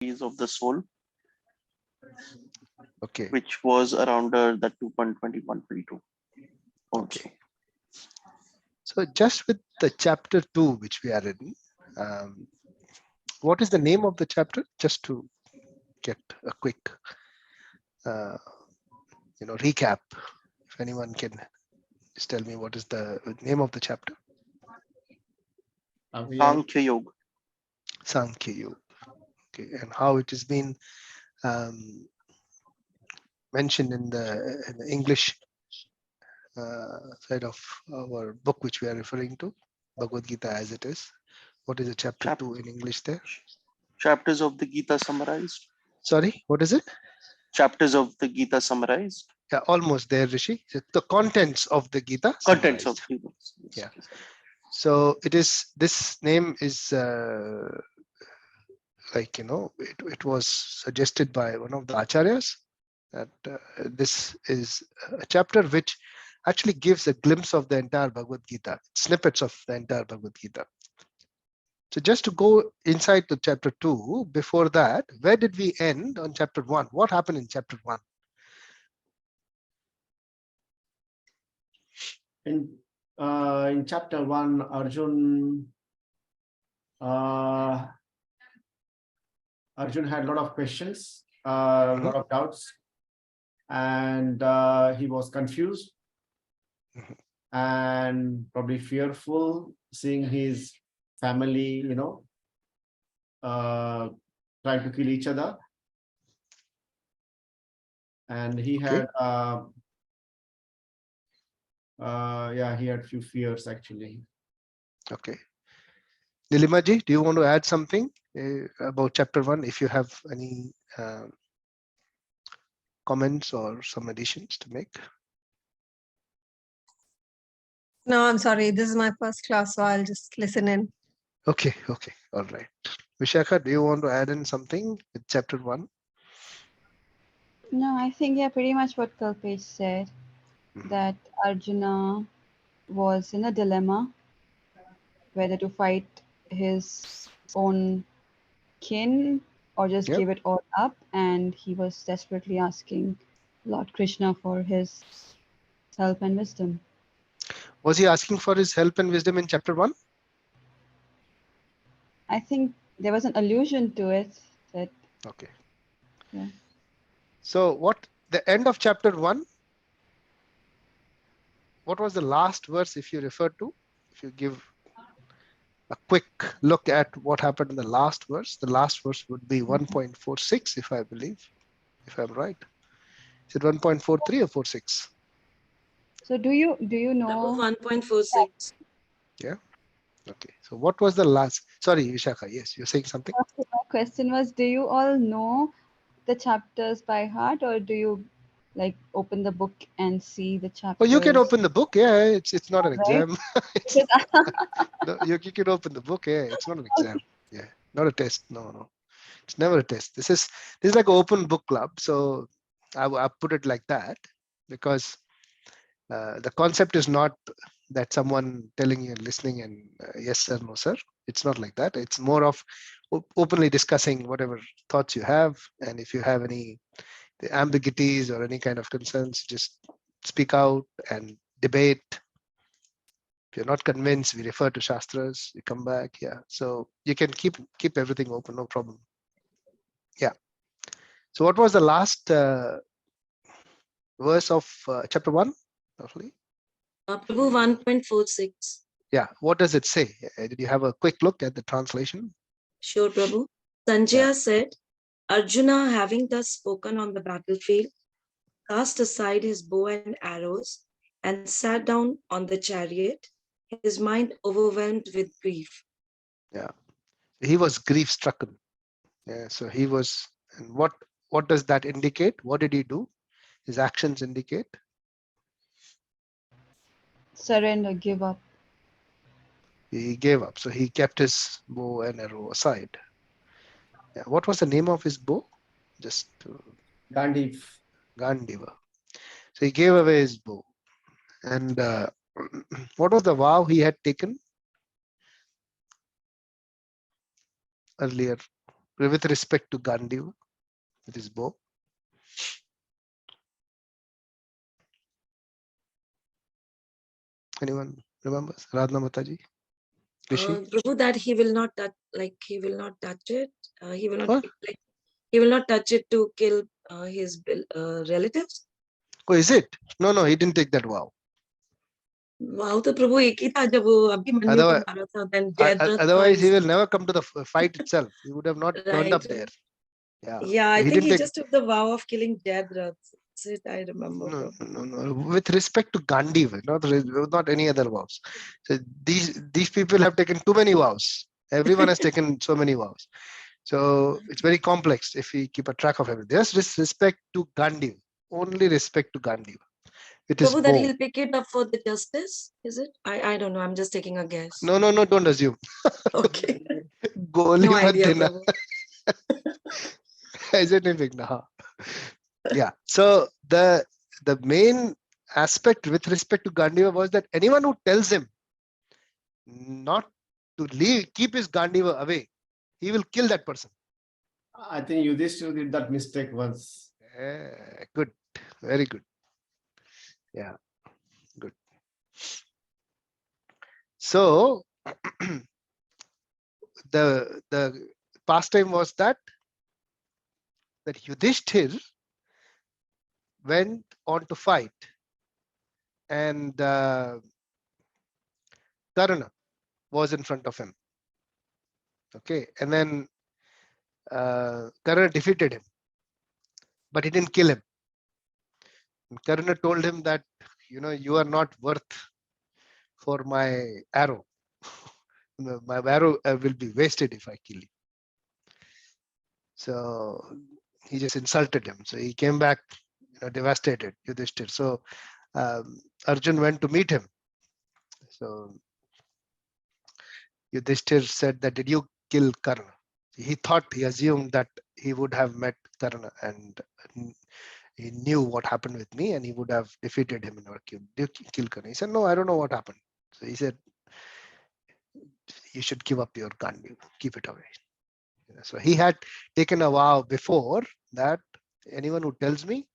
of the soul, Okay. which was around the 2.21.22 also. Okay. So just with the chapter 2, which we are in, what is the name of the chapter? Just to get a quick, recap. If anyone can just tell me what is the name of the chapter? Sankhya Yoga. Sankhya Yoga. Okay, and how it has been mentioned in the English side of our book, which we are referring to, Bhagavad Gita as it is. What is the chapter 2 in English there? Chapters of the Gita summarized. Sorry, what is it? Chapters of the Gita summarized. Yeah, almost there, Rishi. The contents of the Gita Contents summarized. of Gita. Yes, Yeah. yes. So it is, this name is it was suggested by one of the acharyas that this is a chapter which actually gives a glimpse of the entire Bhagavad Gita, snippets of the entire Bhagavad Gita. So just to go inside to chapter 2, before that, where did we end on chapter 1? What happened in chapter 1? In chapter 1, Arjun had a lot of questions, a lot of doubts, and he was confused and probably fearful, seeing his family, trying to kill each other. And he had, he had few fears actually. Okay. Nilimaji, do you want to add something about chapter 1 if you have any comments or some additions to make? No, I'm sorry. This is my first class, so I'll just listen in. Okay, all right. Vishakha, do you want to add in something with chapter 1? No, I think, yeah, pretty much what Kalpesh said, that Arjuna was in a dilemma whether to fight his own kin or just give it all up, and he was desperately asking Lord Krishna for his help and wisdom. Was he asking for his help and wisdom in chapter 1? I think there was an allusion to it that. Okay. Yeah. So what the end of chapter 1? What was the last verse if you refer to? If you give a quick look at what happened in the last verse would be 1.46, if I believe, if I'm right. Is it 1.43 or 46? So do you know? 1.46. Yeah. Okay. So what was the last? Sorry, Vishakha. Yes, you're saying something. My question was, do you all know the chapters by heart, or do you like open the book and see the chapters? Oh, you can open the book. Yeah, it's not an exam. No, you can open the book. Yeah, it's not an exam. Yeah, not a test. No, it's never a test. This is like an open book club. So I put it like that because the concept is not that someone telling you, listening, and yes sir, no sir. It's not like that. It's more of openly discussing whatever thoughts you have, and if you have any ambiguities or any kind of concerns, just speak out and debate. If you're not convinced, we refer to Shastras, we come back. Yeah. So you can keep everything open, no problem. Yeah. So what was the last verse of chapter 1, roughly? Prabhu 1.46. Yeah. What does it say? Did you have a quick look at the translation? Sure, Prabhu. Sanjaya said, Arjuna, having thus spoken on the battlefield, cast aside his bow and arrows and sat down on the chariot, his mind overwhelmed with grief. Yeah. He was grief stricken. Yeah. So he was, and what does that indicate? What did he do? His actions indicate? Surrender, give up. He gave up. So he kept his bow and arrow aside. Yeah. What was the name of his bow? Just Gandiva. So he gave away his bow. And what was the vow he had taken earlier? with respect to Gandiva, with his bow? Anyone remembers? Radha Mataji? Rishi? Prabhu, that he will not touch, like he will not touch it. He will not What? like he will not touch it to kill his relatives. Oh, is it? No, no, he didn't take that vow. Wow, तो प्रभु एक ही था जब वो अभिमन्यु को Otherwise, मारा था. Then Jayadratha otherwise he is will never come to the fight itself. He would have not turned up right. there. Yeah. Yeah, I He think didn't he take. just took the vow of killing Jayadratha. That's it, I remember. No, Prabhu. no, no. With respect to Gandiva, not any other vows. So these people have taken too many vows. Everyone has taken so many vows. So it's very complex if we keep a track of everything. Just respect to Gandiva. Only respect to Gandiva. It is Prabhu, that bow. he'll pick it up for the justice, is it? I don't know. I'm just taking a guess. No, no, no. Don't assume. Okay. Goli No mat idea, dena. Prabhu. Isn't it big now? Yeah. So the main aspect with respect to Gandiva was that anyone who tells him not to leave, keep his Gandiva away, he will kill that person. I think Yudhishthira did that mistake once. Good. Very good. Yeah. Good. So the pastime was that Yudhishthir went on to fight, and Karna was in front of him. Okay, and then Karna defeated him, but he didn't kill him. And Karna told him that, you are not worth for my arrow. My arrow will be wasted if I kill you. So he just insulted him. So he came back, devastated, Yudhishthir. So Arjun went to meet him. So Yudhishthir said that, did you kill Karna? He assumed that he would have met Karna and he knew what happened with me and he would have defeated him in our cube. Did you kill Karna? He said, no, I don't know what happened. So he said, you should give up your gun, keep it away. So he had taken a vow before that anyone who tells me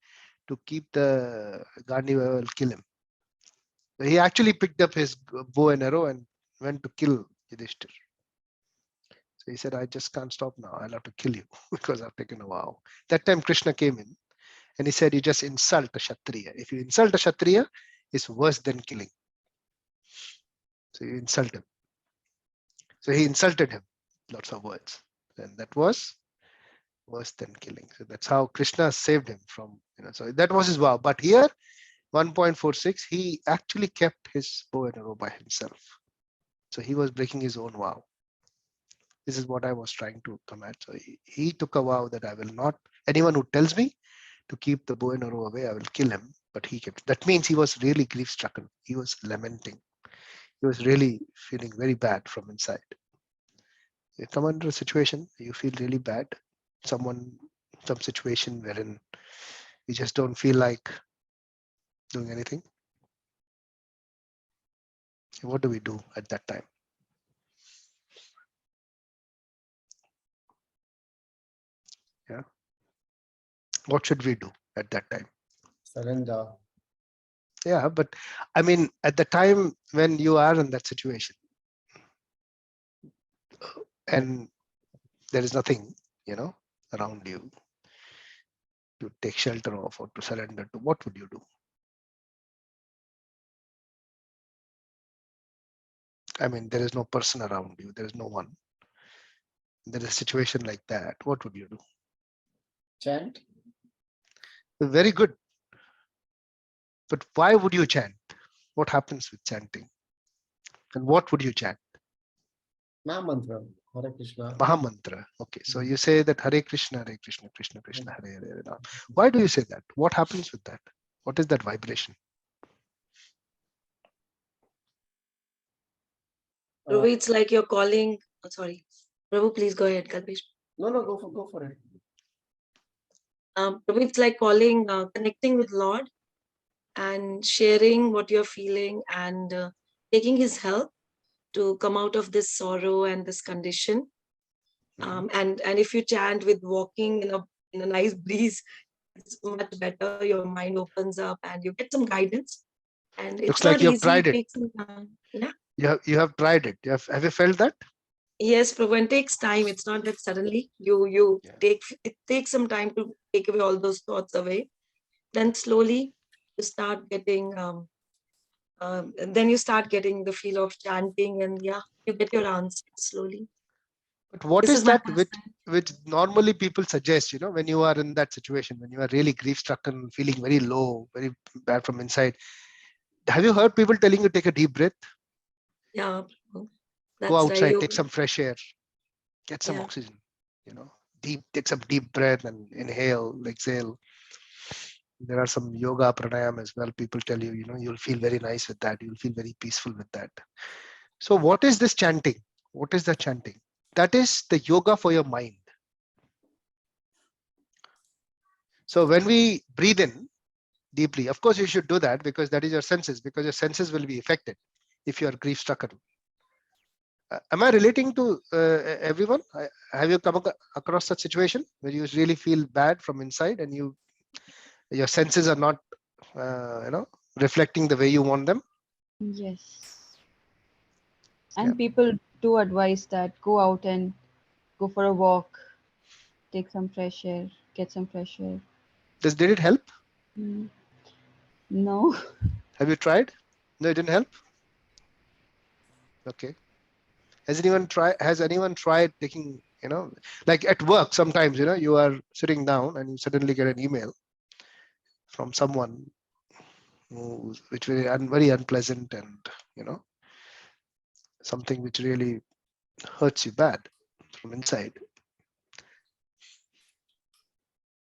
to keep the Gandhi, I will kill him. So he actually picked up his bow and arrow and went to kill Yudhishthir. So he said, I just can't stop now. I'll have to kill you because I've taken a vow. That time Krishna came in and he said, you just insult a Kshatriya. If you insult a Kshatriya, it's worse than killing. So you insult him. So he insulted him, lots of words. And that was worse than killing. So that's how Krishna saved him from, so that was his vow. But here, 1.46, he actually kept his bow and arrow by himself. So he was breaking his own vow. This is what I was trying to come at. So he took a vow that I will not, anyone who tells me to keep the bow and arrow away, I will kill him. But he kept, that means he was really grief stricken. He was lamenting. He was really feeling very bad from inside. You come under a situation, you feel really bad. Some situation wherein you just don't feel like doing anything. What do we do at that time? Yeah. What should we do at that time? Surrender. Yeah, but I mean, at the time when you are in that situation and there is nothing, around you to take shelter of or to surrender to, what would you do? I mean, there is no person around you. There is no one. There is a situation like that. What would you do? Chant. Very good. But why would you chant? What happens with chanting? And what would you chant? Mahamantra. Hare Krishna. Mahamantra. Okay, so you say that Hare Krishna, Krishna Krishna, Hare Hare Ram. Why do you say that? What happens with that? What is that vibration? Prabhu, it's like you're calling. Oh, sorry. Prabhu, please go ahead, Kalpesh. No, go for it. Prabhu, it's like calling, connecting with Lord and sharing what you're feeling and taking his help to come out of this sorrow and this condition. And if you chant with walking in a nice breeze, it's much better. Your mind opens up and you get some guidance. And Looks it's like not you have easy. tried It it. takes some time. Yeah. You have tried it. Have you felt that? Yes, Prabhu, it takes time. It's not that suddenly you Yeah. it takes some time to take away all those thoughts away. Then slowly you start getting and then you start getting the feel of chanting, and yeah, you get your answer slowly. But what This is is my that first time. which normally people suggest, when you are in that situation, when you are really grief stricken, feeling very low, very bad from inside? Have you heard people telling you take a deep breath, Yeah, Prabhu. go That's right. outside, take some fresh air, get some Yeah. oxygen, take some deep breath and inhale, exhale. There are some yoga pranayam as well. People tell you, you'll feel very nice with that. You'll feel very peaceful with that. So what is this chanting? What is the chanting? That is the yoga for your mind. So when we breathe in deeply, of course you should do that because that is your senses, because your senses will be affected if you are grief stricken. Am I relating to everyone? Have you come across that situation where you really feel bad from inside and your senses are not reflecting the way you want them? Yes. And Yeah. people do advise that go out and go for a walk, take some fresh air, get some fresh air. Did it help? Mm. No. Have you tried? No, it didn't help. Okay. Has anyone tried taking, like at work sometimes, you are sitting down and you suddenly get an email from someone which very unpleasant and, something which really hurts you bad from inside.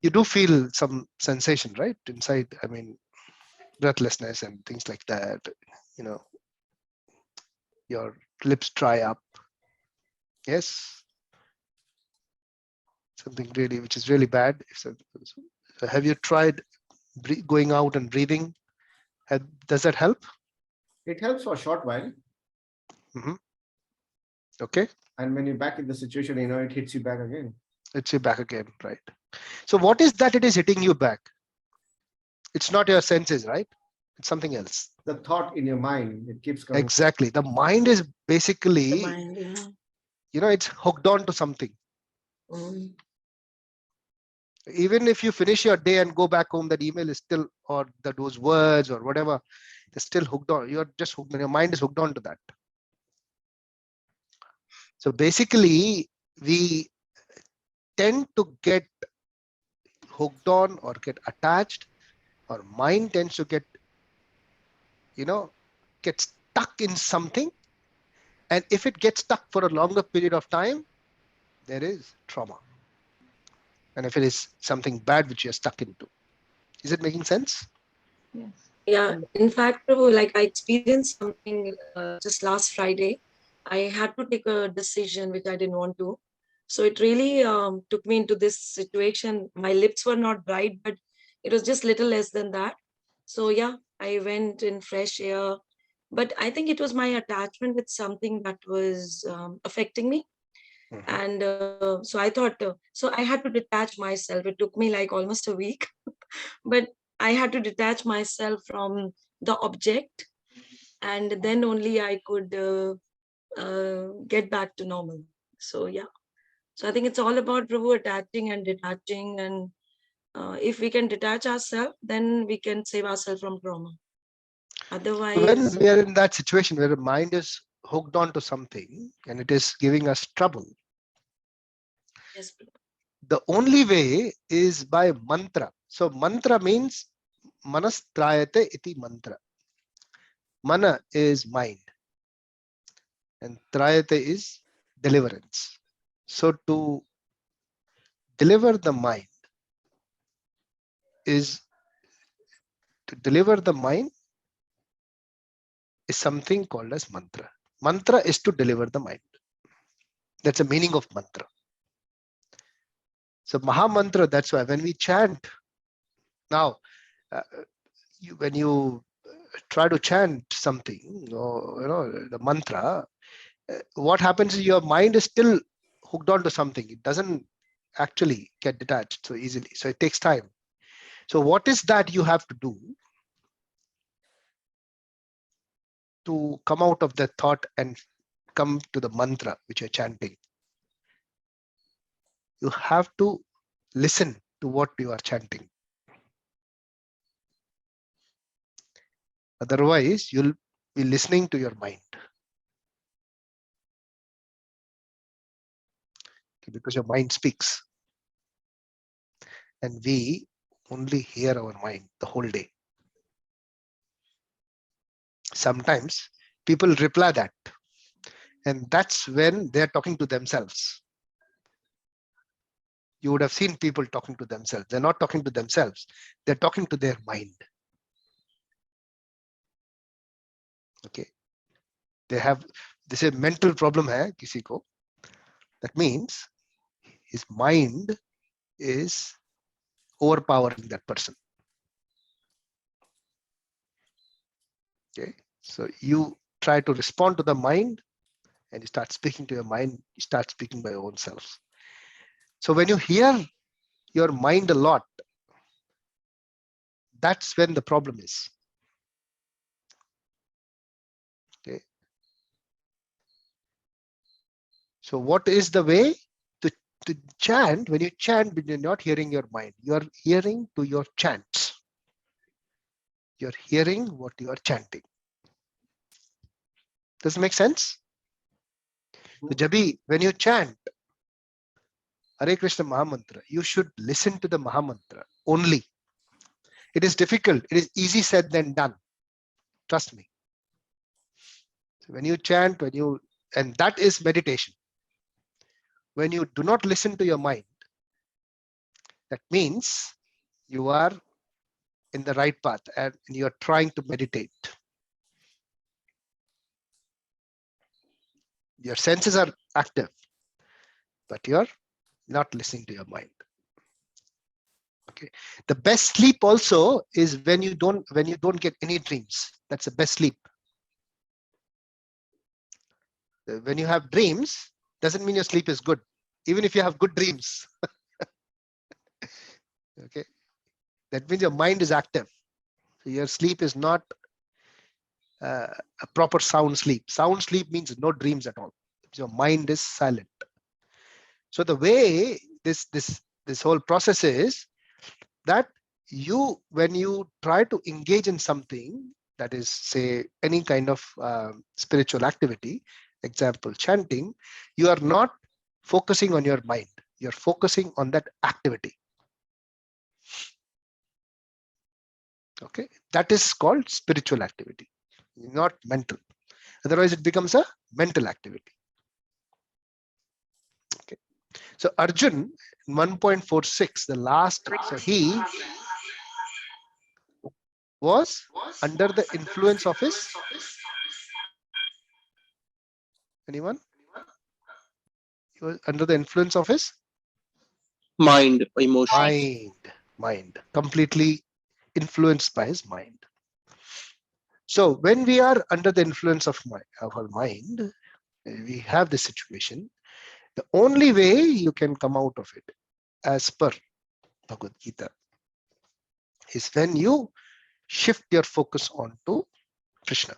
You do feel some sensation, right? Inside, I mean, breathlessness and things like that, your lips dry up. Yes. Something really, which is really bad. So have you tried going out and breathing? Does that help? It helps for a short while. Okay. And when you're back in the situation, it hits you back again. It's you back again, right? So what is that it is hitting you back? It's not your senses, right? It's something else. The thought in your mind, it keeps coming. Exactly. The mind is basically, The mind, yeah. it's hooked on to something. Mm. Even if you finish your day and go back home, that email is still, or those words or whatever, they're still hooked on. You're just hooked on. Your mind is hooked on to that. So basically, we tend to get hooked on or get attached. Our mind tends to get stuck in something. And if it gets stuck for a longer period of time, there is trauma. And if it is something bad which you're stuck into. Is it making sense? Yes. Yeah, in fact, Prabhu, like I experienced something just last Friday. I had to take a decision which I didn't want to. So it really took me into this situation. My lips were not bright, but it was just little less than that. So yeah, I went in fresh air. But I think it was my attachment with something that was affecting me. And so I thought, so I had to detach myself. It took me like almost a week, but I had to detach myself from the object, and then only I could get back to normal. So yeah, so I think it's all about Prabhu attaching and detaching, and if we can detach ourselves, then we can save ourselves from trauma. Otherwise, when we are in that situation where the mind is hooked on to something and it is giving us trouble, yes, the only way is by mantra. So mantra means manas trayate iti mantra. Mana is mind and trayate is deliverance. So to deliver the mind is something called as mantra. Mantra is to deliver the mind. That's the meaning of mantra. So Maha Mantra, that's why when we chant now, when you try to chant something, or the mantra, what happens is your mind is still hooked on to something. It doesn't actually get detached so easily. So it takes time. So what is that you have to do to come out of that thought and come to the mantra which you're chanting? You have to listen to what you are chanting. Otherwise, you'll be listening to your mind. Because your mind speaks. And we only hear our mind the whole day. Sometimes people reply that. And that's when they're talking to themselves. You would have seen people talking to themselves. They're not talking to themselves. They're talking to their mind. Okay. They have this a mental problem hai kisi ko. That means his mind is overpowering that person. Okay. So you try to respond to the mind and you start speaking to your mind. You start speaking by your own self. So when you hear your mind a lot, that's when the problem is. Okay. So what is the way to chant? When you chant, when you're not hearing your mind, you're hearing to your chants. You're hearing what you are chanting. Does it make sense? So Jabi, when you chant Hare Krishna Mahamantra, you should listen to the Mahamantra only. It is difficult. It is easy said than done. Trust me. So when you chant, and that is meditation. When you do not listen to your mind, that means you are in the right path and you are trying to meditate. Your senses are active, but you're not listening to your mind. Okay. The best sleep also is when you don't get any dreams. That's the best sleep. When you have dreams, doesn't mean your sleep is good. Even if you have good dreams. Okay. That means your mind is active. So your sleep is not a proper sound sleep. Sound sleep means no dreams at all. Your mind is silent. So the way this whole process is that when you try to engage in something that is, say, any kind of spiritual activity, example chanting, you are not focusing on your mind. You're focusing on that activity. Okay, that is called spiritual activity, not mental. Otherwise, it becomes a mental activity. Okay. So Arjun, 1.46, the last, so he was under the influence of his, anyone? He was under the influence of his Mind, emotion. mind, completely influenced by his mind. So when we are under the influence of our mind, we have this situation. The only way you can come out of it, as per Bhagavad Gita, is when you shift your focus onto Krishna.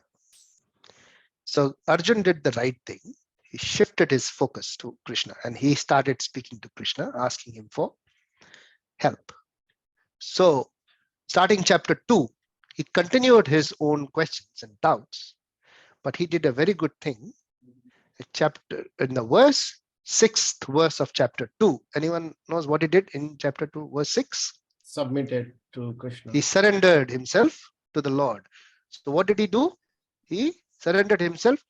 So Arjun did the right thing. He shifted his focus to Krishna and he started speaking to Krishna, asking him for help. So starting chapter 2, he continued his own questions and doubts, but he did a very good thing. In the verse, 6th verse of chapter 2, anyone knows what he did in chapter 2, verse 6? Submitted to Krishna. He surrendered himself to the Lord. So what did he do? He surrendered himself.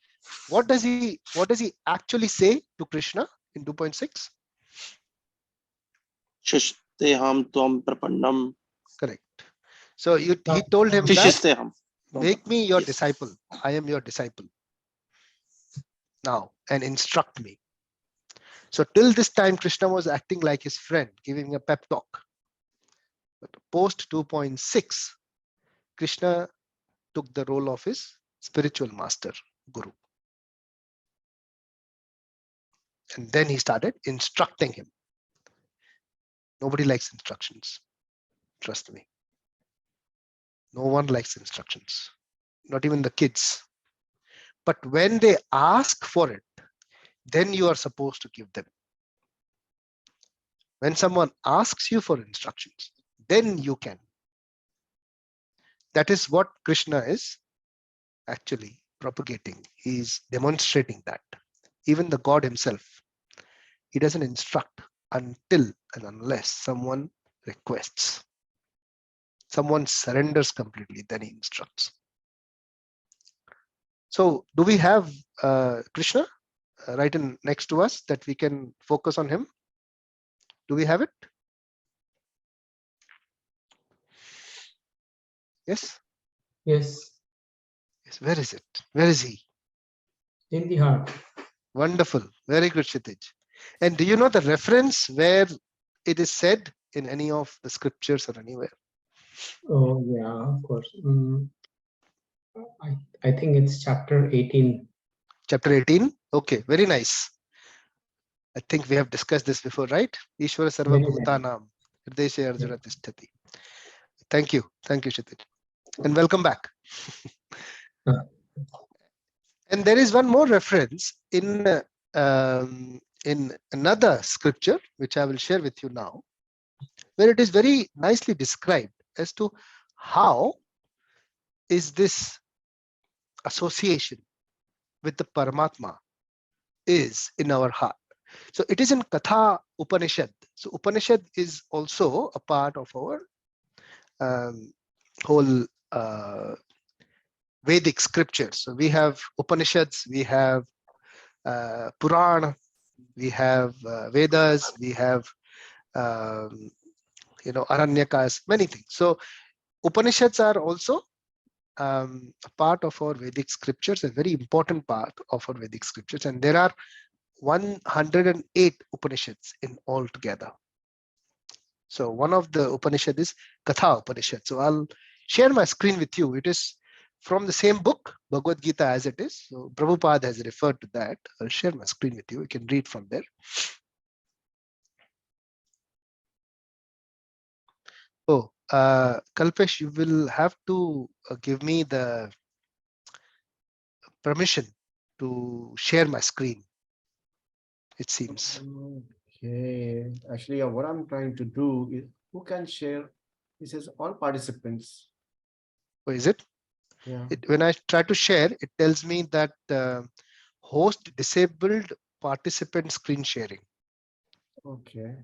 What does he actually say to Krishna in 2.6? Shishteham tvam prapannam. Correct. So he told him that, Shishteham. make me your Yes. disciple. I am your disciple now and instruct me. So till this time, Krishna was acting like his friend, giving a pep talk. But post 2.6, Krishna took the role of his spiritual master, Guru. And then he started instructing him. Nobody likes instructions. Trust me. No one likes instructions, not even the kids. But when they ask for it, then you are supposed to give them. When someone asks you for instructions, then you can. That is what Krishna is actually propagating. He is demonstrating that. Even the God himself, he doesn't instruct until and unless someone requests. Someone surrenders completely, then he instructs. So do we have Krishna right in next to us that we can focus on him? Do we have it? Yes? Yes, Yes. Where is it? Where is he? in the heart. Wonderful. Very good, Kshitij. And do you know the reference where it is said in any of the scriptures or anywhere? Oh, yeah, of course. I think it's chapter 18. Chapter 18. Okay, very nice. I think we have discussed this before, right? Ishvara Sarva Many times. Bhutanam. Hrideshe Arjuna Tishtati. Thank you. Thank you, Kshitij. And welcome back. And there is one more reference in another scripture, which I will share with you now, where it is very nicely described as to how is this association with the Paramatma is in our heart. So it is in Katha Upanishad. So Upanishad is also a part of our whole Vedic scriptures. So we have Upanishads, we have Purana, we have Vedas, we have Aranyakas, many things. So Upanishads are also a part of our Vedic scriptures, a very important part of our Vedic scriptures, and there are 108 Upanishads in all together. So one of the Upanishad is Katha Upanishad. So I'll share my screen with you. It is from the same book, Bhagavad Gita as it is. So Prabhupada has referred to that. I'll share my screen with you. You can read from there. Oh, Kalpesh, you will have to give me the permission to share my screen, it seems. Okay. Actually, what I'm trying to do is, who can share? It says all participants. Oh, is it? Yeah. When I try to share, it tells me that host disabled participant screen sharing. Okay.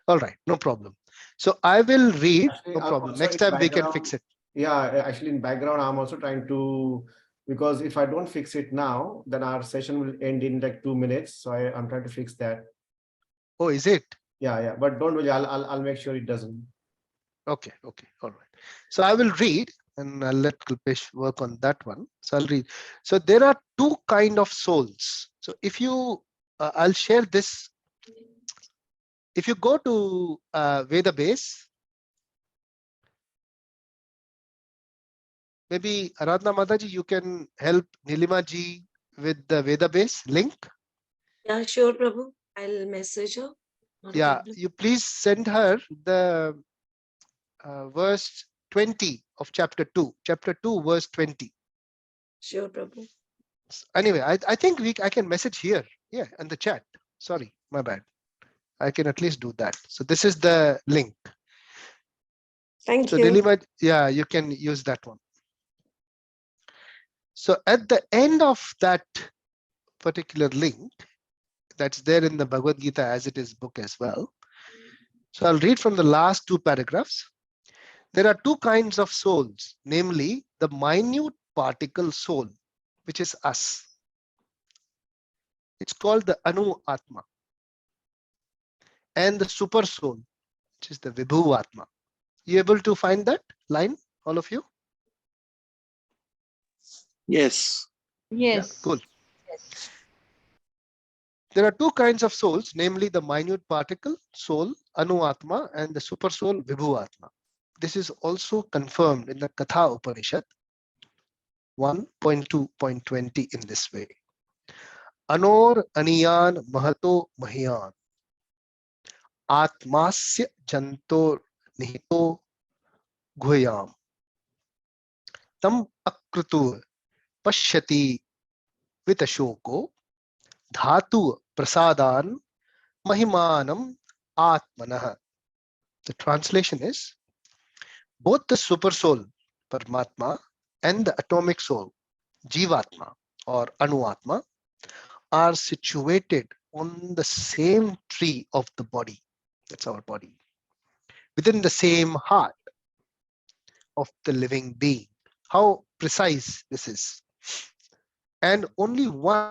All right, no problem. So I will read, Actually, no I'm problem. also Next in time we can background- fix it. Yeah, actually in background, I'm also trying to, because if I don't fix it now, then our session will end in like 2 minutes. So I'm trying to fix that. Oh, is it? Yeah. But don't worry, I'll make sure it doesn't. Okay, all right. So I will read and I'll let Kalpesh work on that one. So I'll read. So there are two kind of souls. So if you, I'll share this. If you go to Veda base, maybe Aradhana Mataji, you can help Nilima ji with the Veda base link. Yeah, sure, Prabhu. I'll message her. Not a Yeah, problem. you please send her the verse 20 of chapter 2. Chapter 2, verse 20. Sure, Prabhu. Anyway, I think I can message here. Yeah, in the chat. Sorry, my bad. I can at least do that. So this is the link. Thank So you. Nilima, yeah, you can use that one. So at the end of that particular link, that's there in the Bhagavad Gita as it is book as well. So I'll read from the last two paragraphs. There are two kinds of souls, namely the minute particle soul, which is us. It's called the Anu Atma. And the super soul, which is the Vibhu Atma. You able to find that line, all of you? Yes. Yes. Yeah, cool. Yes. There are two kinds of souls, namely the minute particle soul, Anu Atma, and the super soul, Vibhu Atma. This is also confirmed in the Katha Upanishad 1.2.20 in this way. Anor aniyan mahato mahyan. Atmasya janto nihito guhyam. Tam akrutu pashyati vitashoko. Dhatu prasadan mahimanam atmanah. The translation is, both the super soul, Paramatma, and the atomic soul, Jivatma or Anuatma, are situated on the same tree of the body. That's our body. Within the same heart of the living being. How precise this is. And only one